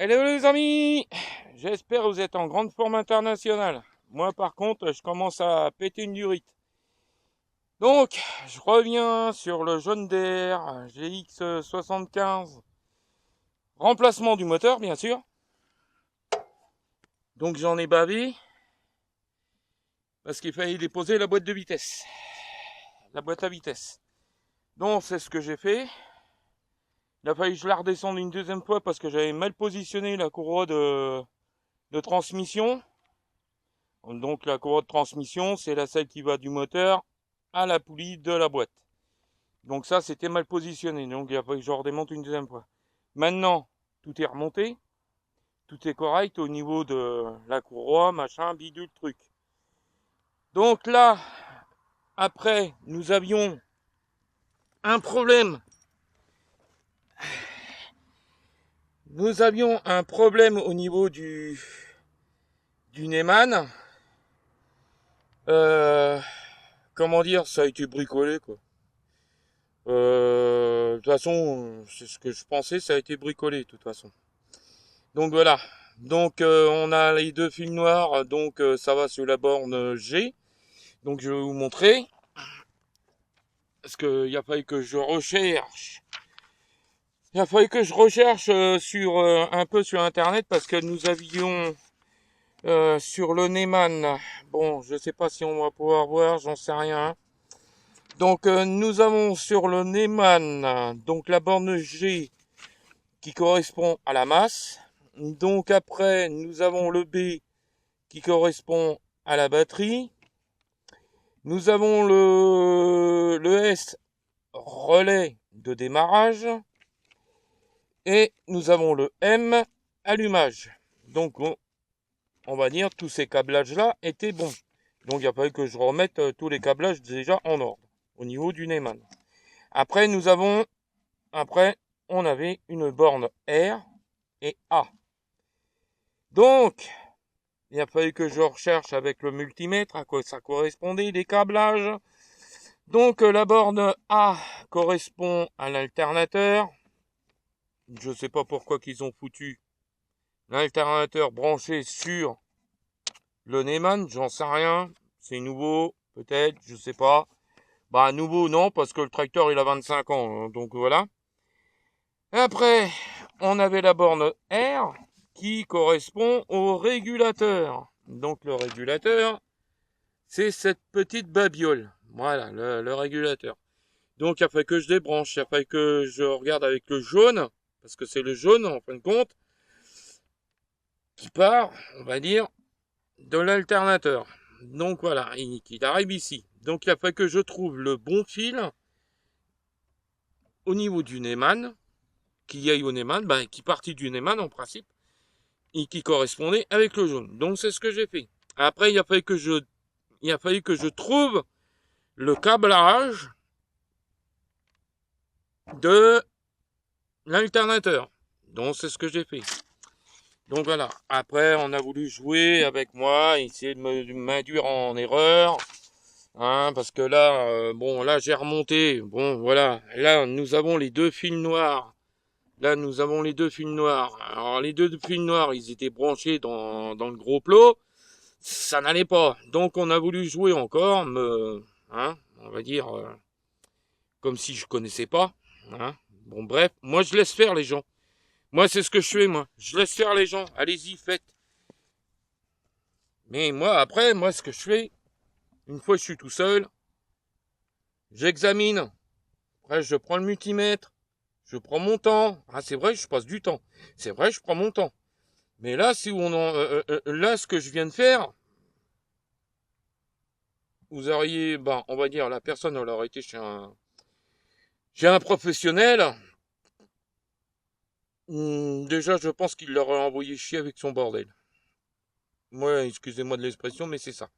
Hello les amis, j'espère que vous êtes en grande forme internationale. Moi par contre, je commence à péter une durite. Donc, je reviens sur le John Deere GX75. Remplacement du moteur, bien sûr. Donc j'en ai bavé parce qu'il fallait déposer la boîte de vitesse. La boîte à vitesse. Donc c'est ce que j'ai fait. Il a fallu que je la redescende une deuxième fois parce que j'avais mal positionné la courroie de transmission. Donc la courroie de transmission, c'est celle qui va du moteur à la poulie de la boîte. Donc ça, c'était mal positionné. Donc il a fallu que je redémonte une deuxième fois. Maintenant, tout est remonté. Tout est correct au niveau de la courroie, machin, bidule, truc. Donc là, après, nous avions un problème. Nous avions un problème au niveau du Neyman. Comment dire, ça a été bricolé, quoi. De toute façon, c'est ce que je pensais, ça a été bricolé, de toute façon. Donc voilà. Donc on a les deux fils noirs, donc ça va sur la borne G. Donc je vais vous montrer. Parce qu'il a fallu que je recherche. Il a fallu que je recherche sur un peu sur internet parce que nous avions sur le Neyman. Bon, je sais pas si on va pouvoir voir, j'en sais rien. Donc nous avons sur le Neyman donc la borne G qui correspond à la masse. Donc après nous avons le B qui correspond à la batterie. Nous avons le S relais de démarrage et nous avons le M allumage. Donc on va dire tous ces câblages là étaient bons. Donc il a fallu que je remette tous les câblages déjà en ordre au niveau du Neyman. Après on avait une borne R et A. Donc il a fallu que je recherche avec le multimètre à quoi ça correspondait, les câblages. Donc la borne A correspond à l'alternateur. Je sais pas pourquoi qu'ils ont foutu l'alternateur branché sur le Neyman, j'en sais rien. C'est nouveau, peut-être, je sais pas. Bah nouveau non, parce que le tracteur il a 25 ans, hein, donc voilà. Après, on avait la borne R qui correspond au régulateur. Donc le régulateur, c'est cette petite babiole. Voilà, le régulateur. Donc il a fallu que je débranche, il a fallu que je regarde avec le jaune, parce que c'est le jaune en fin de compte, qui part, on va dire, de l'alternateur. Donc voilà, il arrive ici. Donc il a fallu que je trouve le bon fil au niveau du Neyman, qui aille au Neyman, qui partit du Neyman en principe, et qui correspondait avec le jaune. Donc c'est ce que j'ai fait. Après, il a fallu que je trouve le câblage de l'alternateur. Donc c'est ce que j'ai fait. Donc voilà. Après, on a voulu jouer avec moi, essayer de m'induire en erreur. Hein, parce que là, bon, là j'ai remonté. Bon, voilà. Là, nous avons les deux fils noirs. Là, nous avons les deux fils noirs. Alors, les deux fils noirs, ils étaient branchés dans le gros plot. Ça n'allait pas. Donc, on a voulu jouer encore, hein, on va dire, comme si je connaissais pas. Hein. Bon, bref, moi, je laisse faire les gens. Moi, c'est ce que je fais, moi. Je laisse faire les gens. Allez-y, faites. Mais moi, après, moi, ce que je fais, une fois que je suis tout seul, j'examine. Après, je prends le multimètre. Je prends mon temps. Ah, c'est vrai, je passe du temps. C'est vrai, je prends mon temps. Mais là, si là, ce que je viens de faire, vous auriez, on va dire, la personne, elle aurait été chez un professionnel. Déjà, je pense qu'il l'aurait envoyé chier avec son bordel. Moi, excusez-moi de l'expression, mais c'est ça.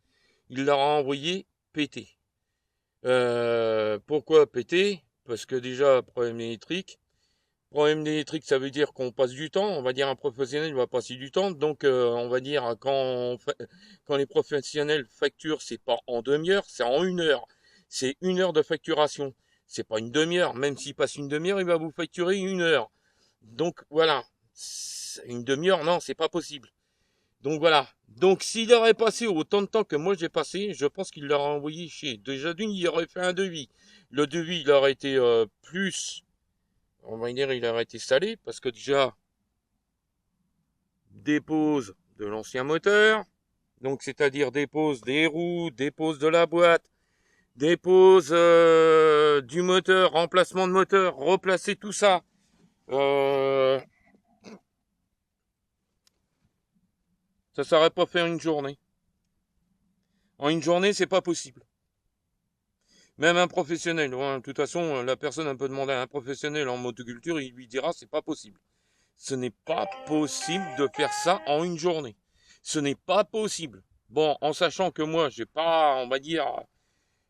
Il l'aurait envoyé péter. Pourquoi péter? Parce que déjà, problème électrique. Problème électrique, ça veut dire qu'on passe du temps. On va dire un professionnel va passer du temps. Donc, on va dire quand les professionnels facturent, c'est pas en demi-heure, c'est en 1 heure. C'est 1 heure de facturation. C'est pas une demi-heure. Même s'il passe une demi-heure, il va vous facturer 1 heure. Donc voilà. une demi-heure, non, c'est pas possible. Donc voilà. Donc s'il aurait passé autant de temps que moi j'ai passé, je pense qu'il l'aurait envoyé chez. Déjà d'une, il aurait fait un devis. Le devis, il aurait été plus, on va dire, il aurait été salé, parce que déjà, dépose de l'ancien moteur, donc c'est-à-dire dépose des roues, dépose de la boîte, dépose du moteur, remplacement de moteur, replacer tout ça. Ça s'aurait pas fait en une journée. En une journée, c'est pas possible. Même un professionnel, de toute façon, la personne peut demander à un professionnel en motoculture, il lui dira c'est pas possible. Ce n'est pas possible de faire ça en une journée. Ce n'est pas possible. Bon, en sachant que moi, j'ai pas, on va dire,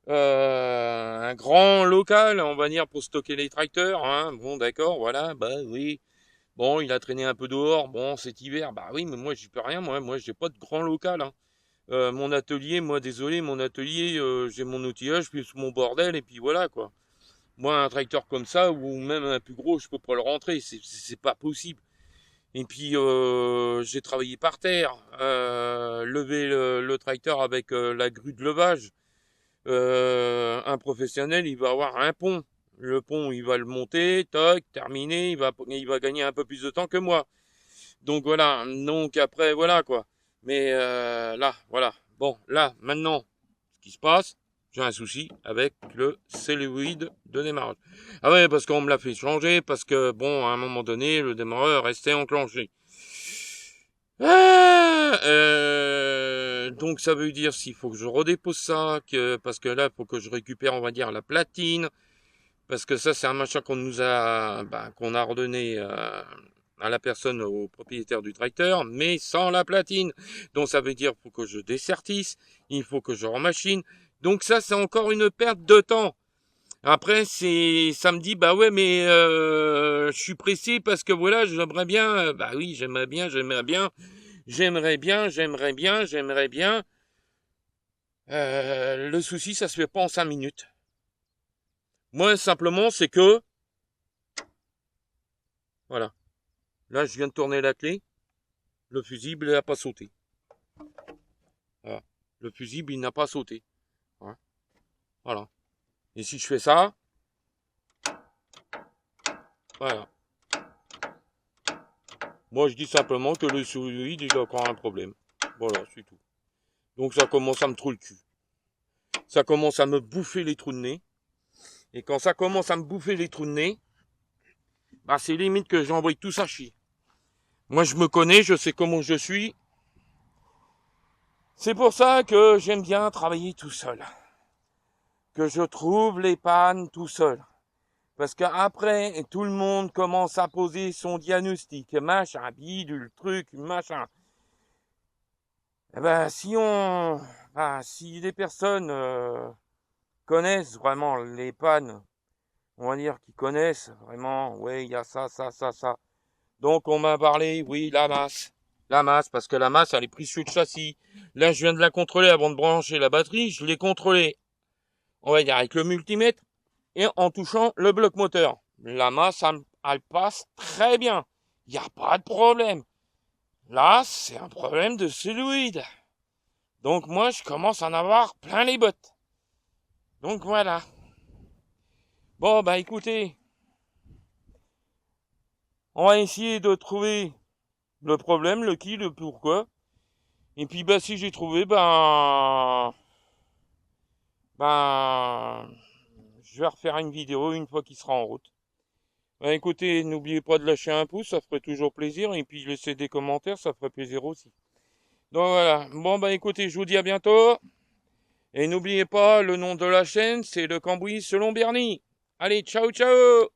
un grand local, on va dire, pour stocker les tracteurs, hein. Bon, d'accord, voilà, bah oui. Bon, il a traîné un peu dehors, bon, cet hiver, bah oui, mais moi, j'y peux rien, moi, j'ai pas de grand local, hein. Mon atelier, moi, désolé, mon atelier, j'ai mon outillage, puis mon bordel, et puis voilà, quoi. Moi, un tracteur comme ça, ou même un plus gros, je peux pas le rentrer, c'est pas possible. Et puis, j'ai travaillé par terre, lever le tracteur avec la grue de levage. Un professionnel, il va avoir un pont. Le pont, il va le monter, toc, terminé, il va gagner un peu plus de temps que moi. Donc voilà, donc après, voilà quoi. Mais là, voilà. Bon, là, maintenant, ce qui se passe, j'ai un souci avec le solenoïde de démarrage. Ah ouais, parce qu'on me l'a fait changer, parce que, bon, à un moment donné, le démarreur restait enclenché. Donc ça veut dire s'il faut que je redépose ça, parce que là, il faut que je récupère, on va dire, la platine, parce que ça, c'est un machin qu'on nous a, qu'on a redonné à la personne, au propriétaire du tracteur, mais sans la platine. Donc ça veut dire qu'il faut que je dessertisse, il faut que je remachine. Donc ça, c'est encore une perte de temps. Après, ça me dit, bah ouais, mais je suis pressé parce que voilà, j'aimerais bien, bah oui, j'aimerais bien. Le souci, ça se fait pas en 5 minutes. Moi, simplement, c'est que, voilà. Là, je viens de tourner la clé. Le fusible, il n'a pas sauté. Voilà. Le fusible, il n'a pas sauté. Voilà. Et si je fais ça, voilà. Moi, je dis simplement que le solenoïde, il a encore un problème. Voilà, c'est tout. Donc, ça commence à me trouver le cul. Ça commence à me bouffer les trous de nez. Et quand ça commence à me bouffer les trous de nez, bah, c'est limite que j'envoie tout ça chier. Moi, je me connais, je sais comment je suis. C'est pour ça que j'aime bien travailler tout seul. Que je trouve les pannes tout seul. Parce qu'après, tout le monde commence à poser son diagnostic. Machin, bidule, truc, machin. Eh ben, si les personnes connaissent vraiment les pannes, on va dire qu'ils connaissent vraiment, ouais, il y a ça. Donc, on m'a parlé, oui, la masse. La masse, parce que la masse, elle est prise sur le châssis. Là, je viens de la contrôler avant de brancher la batterie. Je l'ai contrôlée, on va dire, avec le multimètre et en touchant le bloc moteur. La masse, elle passe très bien. Il n'y a pas de problème. Là, c'est un problème de solenoïde. Donc, moi, je commence à en avoir plein les bottes. Donc, voilà. Bon, bah, écoutez. On va essayer de trouver le problème, le qui, le pourquoi. Et puis, bah, si j'ai trouvé, je vais refaire une vidéo une fois qu'il sera en route. Bah, écoutez, n'oubliez pas de lâcher un pouce, ça ferait toujours plaisir. Et puis, laisser des commentaires, ça ferait plaisir aussi. Donc, voilà. Bon, bah, écoutez, je vous dis à bientôt. Et n'oubliez pas, le nom de la chaîne, c'est le Cambouis selon Bernie. Allez, ciao, ciao!